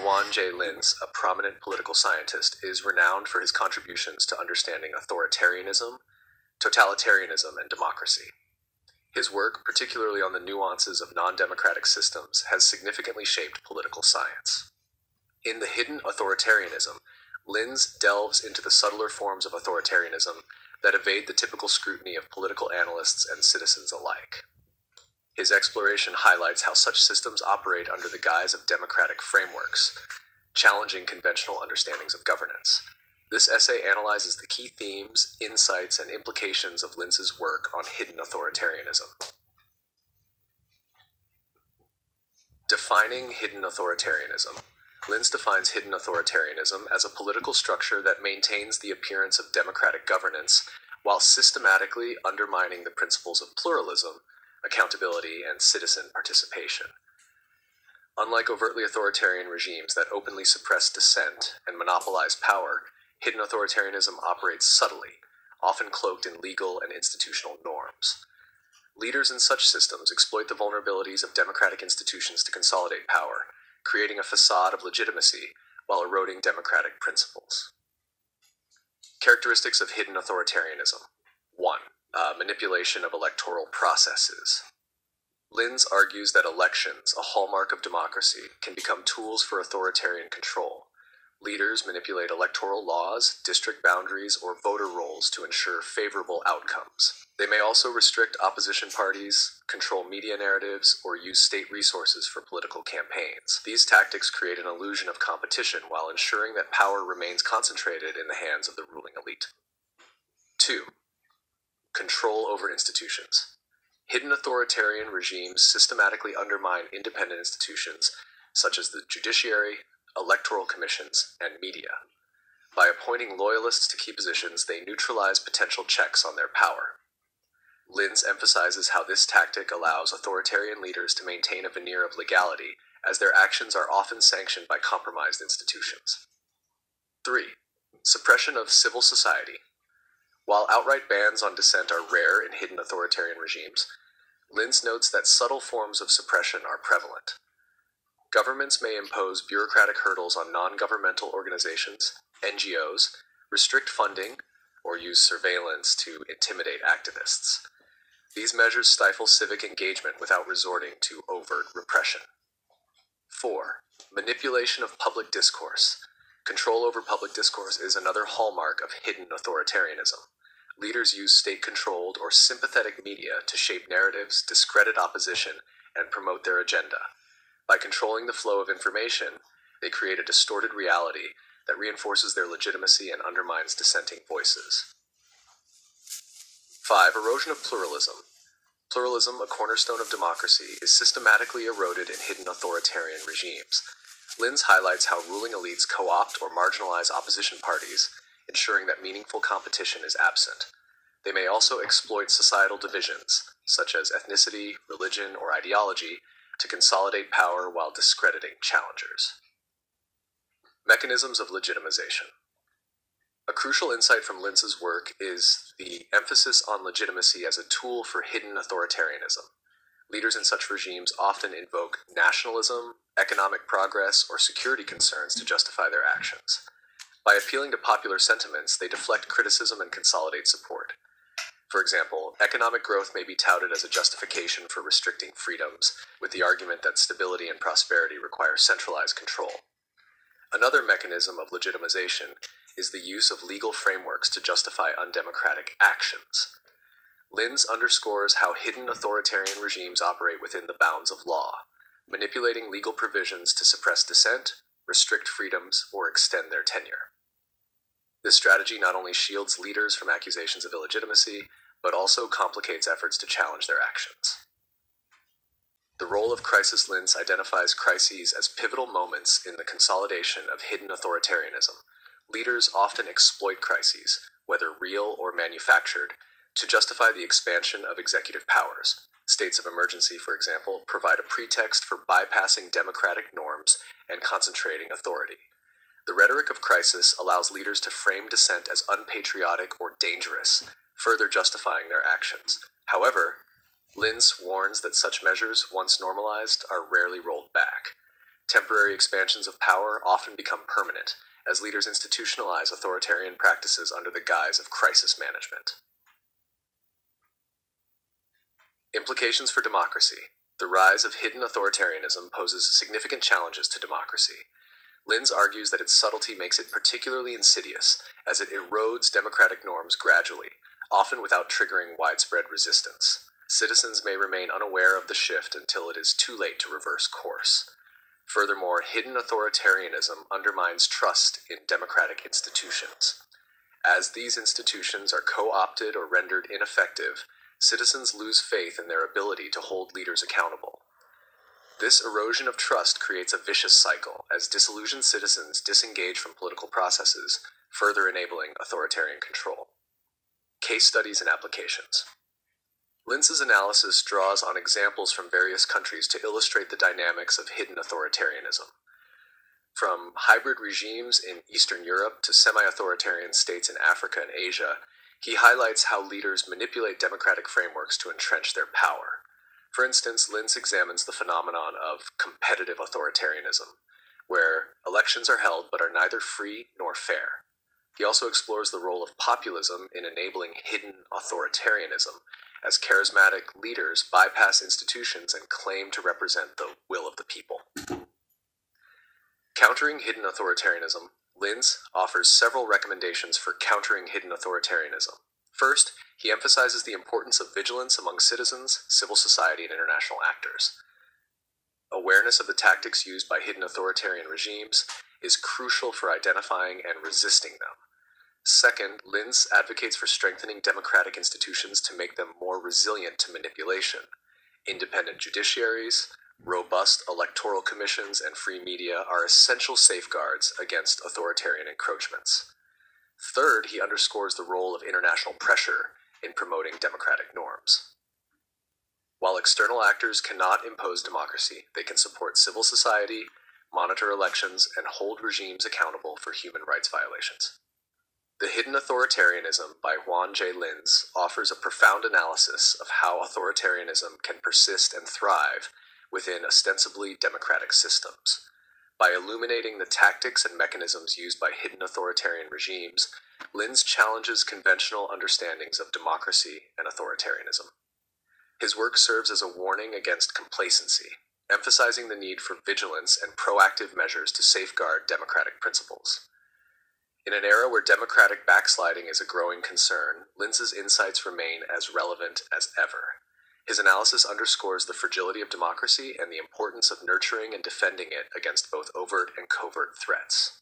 Juan Linz, a prominent political scientist, is renowned for his contributions to understanding authoritarianism, totalitarianism, and democracy. His work, particularly on the nuances of non-democratic systems, has significantly shaped political science. In The Hidden Authoritarianism, Linz delves into the subtler forms of authoritarianism that evade the typical scrutiny of political analysts and citizens alike. His exploration highlights how such systems operate under the guise of democratic frameworks, challenging conventional understandings of governance. This essay analyzes the key themes, insights, and implications of Linz's work on hidden authoritarianism. Defining hidden authoritarianism. Linz defines hidden authoritarianism as a political structure that maintains the appearance of democratic governance while systematically undermining the principles of pluralism, accountability, and citizen participation. Unlike overtly authoritarian regimes that openly suppress dissent and monopolize power, hidden authoritarianism operates subtly, often cloaked in legal and institutional norms. Leaders in such systems exploit the vulnerabilities of democratic institutions to consolidate power, creating a facade of legitimacy while eroding democratic principles. Characteristics of hidden authoritarianism. 1. Manipulation of electoral processes. Linz argues that elections, a hallmark of democracy, can become tools for authoritarian control. Leaders manipulate electoral laws, district boundaries, or voter rolls to ensure favorable outcomes. They may also restrict opposition parties, control media narratives, or use state resources for political campaigns. These tactics create an illusion of competition while ensuring that power remains concentrated in the hands of the ruling elite. 2. Control over institutions. Hidden authoritarian regimes systematically undermine independent institutions, such as the judiciary, electoral commissions, and media. By appointing loyalists to key positions, they neutralize potential checks on their power. Linz emphasizes how this tactic allows authoritarian leaders to maintain a veneer of legality, as their actions are often sanctioned by compromised institutions. 3. Suppression of civil society. While outright bans on dissent are rare in hidden authoritarian regimes, Linz notes that subtle forms of suppression are prevalent. Governments may impose bureaucratic hurdles on non-governmental organizations, NGOs, restrict funding, or use surveillance to intimidate activists. These measures stifle civic engagement without resorting to overt repression. 4. Manipulation of public discourse. Control over public discourse is another hallmark of hidden authoritarianism. Leaders use state-controlled or sympathetic media to shape narratives, discredit opposition, and promote their agenda. By controlling the flow of information, they create a distorted reality that reinforces their legitimacy and undermines dissenting voices. 5. Erosion of pluralism. Pluralism, a cornerstone of democracy, is systematically eroded in hidden authoritarian regimes. Linz highlights how ruling elites co-opt or marginalize opposition parties, ensuring that meaningful competition is absent. They may also exploit societal divisions, such as ethnicity, religion, or ideology, to consolidate power while discrediting challengers. Mechanisms of legitimization. A crucial insight from Linz's work is the emphasis on legitimacy as a tool for hidden authoritarianism. Leaders in such regimes often invoke nationalism, economic progress, or security concerns to justify their actions. By appealing to popular sentiments, they deflect criticism and consolidate support. For example, economic growth may be touted as a justification for restricting freedoms, with the argument that stability and prosperity require centralized control. Another mechanism of legitimization is the use of legal frameworks to justify undemocratic actions. Linz underscores how hidden authoritarian regimes operate within the bounds of law, manipulating legal provisions to suppress dissent, restrict freedoms, or extend their tenure. This strategy not only shields leaders from accusations of illegitimacy, but also complicates efforts to challenge their actions. The role of crisis. Linz identifies crises as pivotal moments in the consolidation of hidden authoritarianism. Leaders often exploit crises, whether real or manufactured, to justify the expansion of executive powers. States of emergency, for example, provide a pretext for bypassing democratic norms and concentrating authority. The rhetoric of crisis allows leaders to frame dissent as unpatriotic or dangerous, further justifying their actions. However, Linz warns that such measures, once normalized, are rarely rolled back. Temporary expansions of power often become permanent, as leaders institutionalize authoritarian practices under the guise of crisis management. Implications for democracy. The rise of hidden authoritarianism poses significant challenges to democracy. Linz argues that its subtlety makes it particularly insidious, as it erodes democratic norms gradually, often without triggering widespread resistance. Citizens may remain unaware of the shift until it is too late to reverse course. Furthermore, hidden authoritarianism undermines trust in democratic institutions. As these institutions are co-opted or rendered ineffective, citizens lose faith in their ability to hold leaders accountable. This erosion of trust creates a vicious cycle, as disillusioned citizens disengage from political processes, further enabling authoritarian control. Case studies and applications. Linz's analysis draws on examples from various countries to illustrate the dynamics of hidden authoritarianism. From hybrid regimes in Eastern Europe to semi-authoritarian states in Africa and Asia, he highlights how leaders manipulate democratic frameworks to entrench their power. For instance, Linz examines the phenomenon of competitive authoritarianism, where elections are held but are neither free nor fair. He also explores the role of populism in enabling hidden authoritarianism, as charismatic leaders bypass institutions and claim to represent the will of the people. Countering hidden authoritarianism, Linz offers several recommendations for countering hidden authoritarianism. First, he emphasizes the importance of vigilance among citizens, civil society, and international actors. Awareness of the tactics used by hidden authoritarian regimes is crucial for identifying and resisting them. Second, Linz advocates for strengthening democratic institutions to make them more resilient to manipulation. Independent judiciaries, robust electoral commissions, and free media are essential safeguards against authoritarian encroachments. Third, he underscores the role of international pressure in promoting democratic norms. While external actors cannot impose democracy, they can support civil society, monitor elections, and hold regimes accountable for human rights violations. The Hidden Authoritarianism by Juan J. Linz offers a profound analysis of how authoritarianism can persist and thrive within ostensibly democratic systems. By illuminating the tactics and mechanisms used by hidden authoritarian regimes, Linz challenges conventional understandings of democracy and authoritarianism. His work serves as a warning against complacency, emphasizing the need for vigilance and proactive measures to safeguard democratic principles. In an era where democratic backsliding is a growing concern, Linz's insights remain as relevant as ever. His analysis underscores the fragility of democracy and the importance of nurturing and defending it against both overt and covert threats.